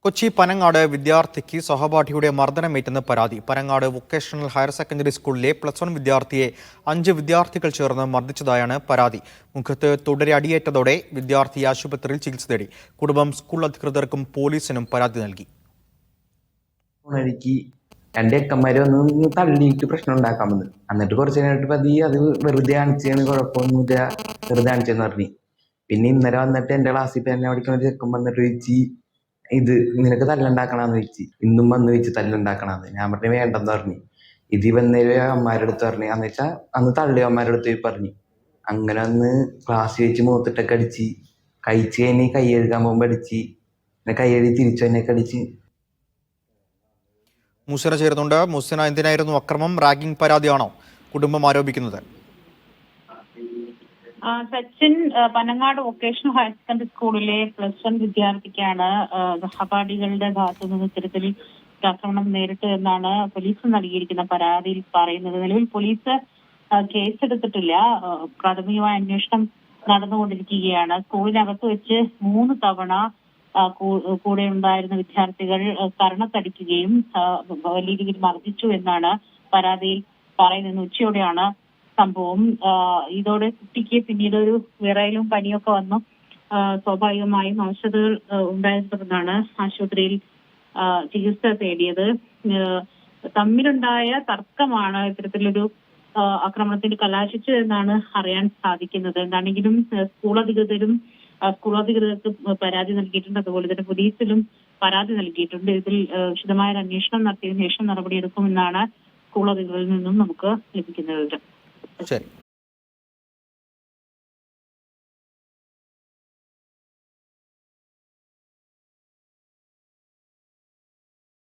കൊച്ചി പനങ്ങാട് വിദ്യാർത്ഥിക്ക് സഹപാഠിയുടെ മർദ്ദനമേറ്റെന്ന് പരാതി. Panangad vocational higher secondary സ്കൂളിലെ +1 വിദ്യാർത്ഥിയെ 5 വിദ്യാർത്ഥികൾ ചേർന്ന് മർദ്ദിച്ചതായാണ് പരാതി. മുഖത്ത് തുടരെ അടിയേറ്റതോടെ വിദ്യാർത്ഥി ആശുപത്രിയിൽ ചികിത്സ തേടി. കുടുംബം സ്കൂൾ അധികൃതർക്കും പോലീസിനും പരാതി നൽകി. രണ്ട് ചെക്കന്മാര് വന്ന് തള്ളിയിട്ട് പ്രശ്നം ഉണ്ടാക്കാൻ വന്നു. എന്നിട്ട് കുറച്ച് കഴിഞ്ഞിട്ട് പതി അത് വെറുതെ കാണിച്ചാണ്, കുഴപ്പമൊന്നുമില്ല, വെറുതെ കാണിച്ചെന്ന് പറഞ്ഞു. പിന്നെ ഇന്നലെ വന്നിട്ട് എന്റെ ക്ലാസ്സിൽ തന്നെ പഠിക്കുന്ന ഒരു ചെക്കൻ വന്നിട്ട് ചോദിച്ച്, ഇത് നിനക്ക് തല്ലുണ്ടാക്കണമെന്ന് ചോദിച്ചു. ഇന്നും വന്ന് ചോദിച്ചു തല്ലുണ്ടാക്കണമെന്ന്. ഞാൻ പറഞ്ഞു വേണ്ടെന്ന് പറഞ്ഞു. ഇത് വന്നേരം അമ്മമാരുടെ അടുത്ത് പറഞ്ഞു. എന്ന് വെച്ചാൽ അന്ന് തള്ളി അമ്മമാരുടെ അടുത്ത് പോയി പറഞ്ഞു. അങ്ങനെ അന്ന് ക്ലാസ് വെച്ച് മുഖത്തിട്ടൊക്കെ അടിച്ച്, കഴിച്ച് കഴിഞ്ഞ് കൈ കഴുകാൻ പോകുമ്പോൾ അടിച്ച്, പിന്നെ കൈ കഴുകി തിരിച്ചു തന്നെയൊക്കെ അടിച്ച്. മുസിന ചേരുന്നുണ്ട്. മുസിന, എന്തിനായിരുന്നു അക്രമം? റാഗിംഗ് പരാതിയാണോ കുടുംബം ആരോപിക്കുന്നത്? Sachin Panangad vocational higher secondary സ്കൂളിലെ +1 വിദ്യാർത്ഥിക്കാണ് സഹപാഠികളുടെ ഭാഗത്തു നിന്ന് ഇത്തരത്തിൽ ആക്രമണം നേരിട്ട് എന്നാണ് പോലീസ് നൽകിയിരിക്കുന്ന പരാതിയിൽ പറയുന്നത്. നിലവിൽ പോലീസ് കേസെടുത്തിട്ടില്ല. പ്രാഥമികമായ അന്വേഷണം നടന്നുകൊണ്ടിരിക്കുകയാണ്. സ്കൂളിനകത്ത് വെച്ച് 3 തവണ കൂടെ ഉണ്ടായിരുന്ന വിദ്യാർത്ഥികൾ കരണത്തടിക്കുകയും വലിയ രീതിയിൽ മർദ്ദിച്ചു എന്നാണ് പരാതിയിൽ പറയുന്നത്. ഉച്ചയോടെയാണ് സംഭവം. ഇതോടെ കുട്ടിക്ക് പിന്നീട് ഒരു വിറയലും പനിയൊക്കെ വന്നു. സ്വാഭാവികമായും അവശതകൾ ഉണ്ടായതിനെ തുടർന്നാണ് ആശുപത്രിയിൽ ചികിത്സ തേടിയത്. തമ്മിലുണ്ടായ തർക്കമാണ് ഇത്തരത്തിലൊരു ആക്രമണത്തിന് കലാശിച്ചു എന്നാണ് അറിയാൻ സാധിക്കുന്നത്. എന്താണെങ്കിലും സ്കൂൾ അധികൃതർക്ക് പരാതി നൽകിയിട്ടുണ്ട്. അതുപോലെ തന്നെ പോലീസിലും പരാതി നൽകിയിട്ടുണ്ട്. ഇതിൽ വിശദമായ ഒരു അന്വേഷണം നടത്തിയതിനു ശേഷം നടപടിയെടുക്കുമെന്നാണ് സ്കൂൾ അധികൃതരിൽ നിന്നും നമുക്ക് ലഭിക്കുന്ന വിവരം. ശരി.